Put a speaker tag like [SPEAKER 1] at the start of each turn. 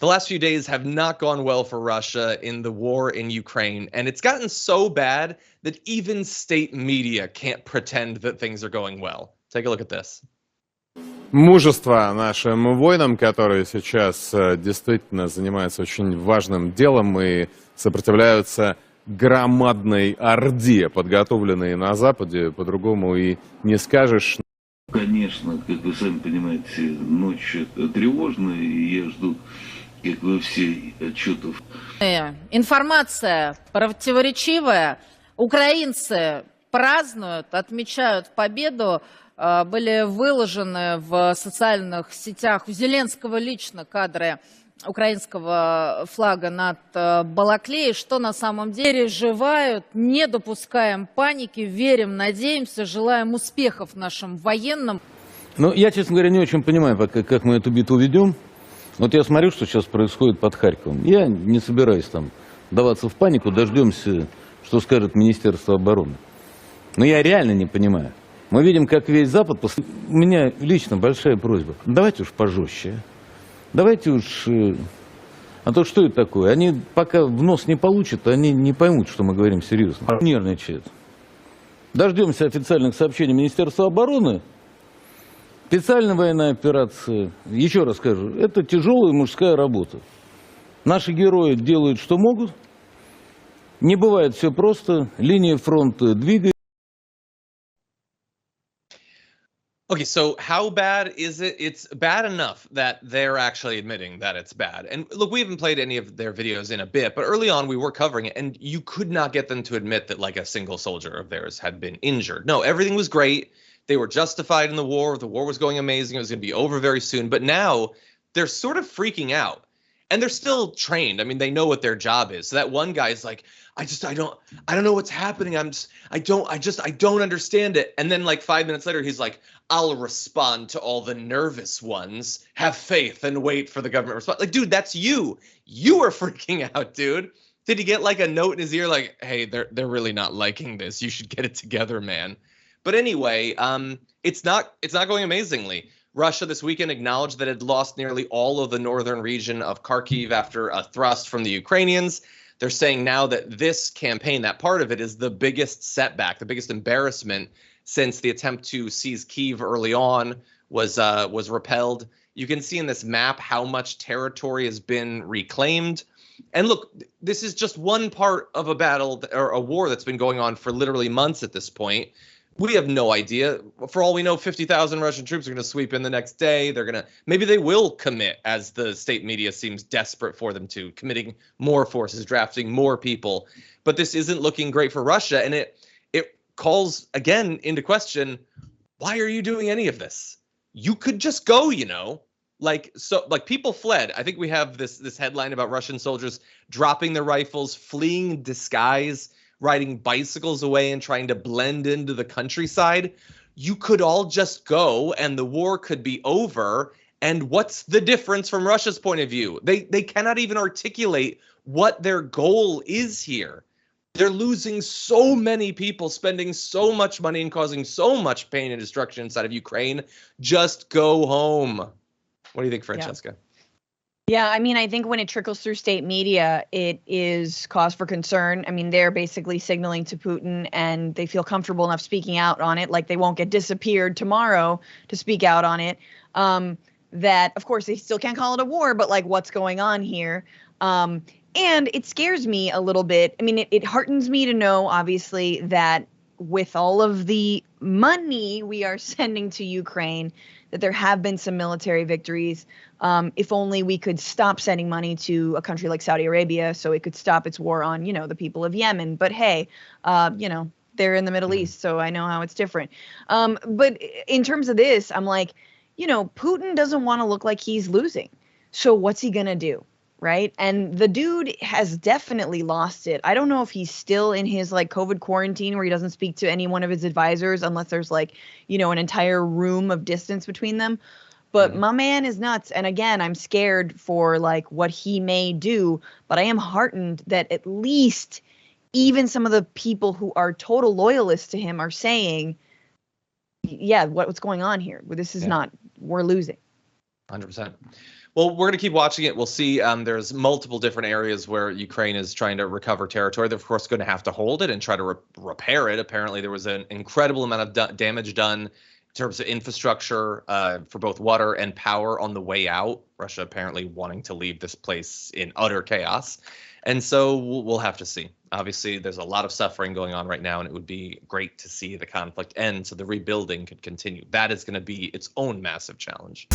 [SPEAKER 1] The last few days have not gone well for Russia in the war in Ukraine, and it's gotten so bad that even state media can't pretend that things are going well. Take a look at this.
[SPEAKER 2] Мужество нашим воинам, которые сейчас действительно занимаются очень важным делом и сопротивляются громадной орде, подготовленной на Западе, по-другому и не скажешь.
[SPEAKER 3] Конечно, как вы сами понимаете, ночь тревожная, и я жду, как вы все, отчетов.
[SPEAKER 4] Информация противоречивая. Украинцы празднуют, отмечают победу. Были выложены в социальных сетях у Зеленского лично кадры украинского флага над Балаклеей, что на самом деле переживают, не допускаем паники, верим, надеемся, желаем успехов нашим военным.
[SPEAKER 5] Ну, я, честно говоря, не очень понимаю, как мы эту битву ведем. Вот я смотрю, что сейчас происходит под Харьковом. Я не собираюсь там даваться в панику, дождемся, что скажет Министерство обороны. Но я реально не понимаю. Мы видим, как весь Запад... У меня лично большая просьба. Давайте уж пожестче. Давайте уж... А то что это такое? Они пока в нос не получат, они не поймут, что мы говорим серьезно. Нервничают. Дождемся официальных сообщений Министерства обороны. Специальная военная операция. Еще раз скажу, это тяжелая мужская работа. Наши герои делают, что могут. Не бывает все просто. Линия фронта двигается.
[SPEAKER 1] Okay, so how bad is it? It's bad enough that they're actually admitting that it's bad. And look, we haven't played any of their videos in a bit, but early on we were covering it, and you could not get them to admit that like a single soldier of theirs had been injured. No, everything was great. They were justified in the war. The war was going amazing. It was going to be over very soon. But now they're sort of freaking out. And they're still trained. I mean, they know what their job is. So that one guy's like, I don't know what's happening. I don't understand it. And then like 5 minutes later, he's like, I'll respond to all the nervous ones. Have faith and wait for the government response. Like, dude, that's you. You are freaking out, dude. Did he get like a note in his ear like, hey, they're really not liking this. You should get it together, man. But anyway, it's not going amazingly. Russia this weekend acknowledged that it had lost nearly all of the northern region of Kharkiv after a thrust from the Ukrainians. They're saying now that this campaign, that part of it, is the biggest setback, the biggest embarrassment since the attempt to seize Kyiv early on was repelled. You can see in this map how much territory has been reclaimed. And look, this is just one part of a battle or a war that's been going on for literally months at this point. We have no idea. For all we know, 50,000 Russian troops are going to sweep in the next day. Maybe they will commit, as the state media seems desperate for them to, committing more forces, drafting more people. But this isn't looking great for Russia, and it calls again into question, why are you doing any of this? You could just go, like people fled. I think we have this headline about Russian soldiers dropping their rifles, fleeing in disguise, riding bicycles away and trying to blend into the countryside. You could all just go and the war could be over. And what's the difference from Russia's point of view? They cannot even articulate what their goal is here. They're losing so many people, spending so much money and causing so much pain and destruction inside of Ukraine. Just go home. What do you think, Francesca?
[SPEAKER 6] Yeah, I mean, I think when it trickles through state media, it is cause for concern. I mean, they're basically signaling to Putin and they feel comfortable enough speaking out on it, like they won't get disappeared tomorrow to speak out on it. That, of course, they still can't call it a war, but like what's going on here? And it scares me a little bit. I mean, it heartens me to know, obviously, that with all of the money we are sending to Ukraine, that there have been some military victories. If only we could stop sending money to a country like Saudi Arabia so it could stop its war on, the people of Yemen. But hey, they're in the Middle East, so I know how it's different. But in terms of this, I'm like, Putin doesn't want to look like he's losing. So what's he going to do? Right. And the dude has definitely lost it. I don't know if he's still in his like COVID quarantine where he doesn't speak to any one of his advisors unless there's like, an entire room of distance between them. But my man is nuts. And again, I'm scared for like what he may do. But I am heartened that at least even some of the people who are total loyalists to him are saying, yeah, what's going on here? This is not, we're losing.
[SPEAKER 1] 100%. Well, we're going to keep watching it. We'll see. There's multiple different areas where Ukraine is trying to recover territory. They're, of course, going to have to hold it and try to repair it. Apparently, there was an incredible amount of damage done in terms of infrastructure for both water and power on the way out. Russia apparently wanting to leave this place in utter chaos. And so we'll have to see. Obviously, there's a lot of suffering going on right now, and it would be great to see the conflict end so the rebuilding could continue. That is going to be its own massive challenge.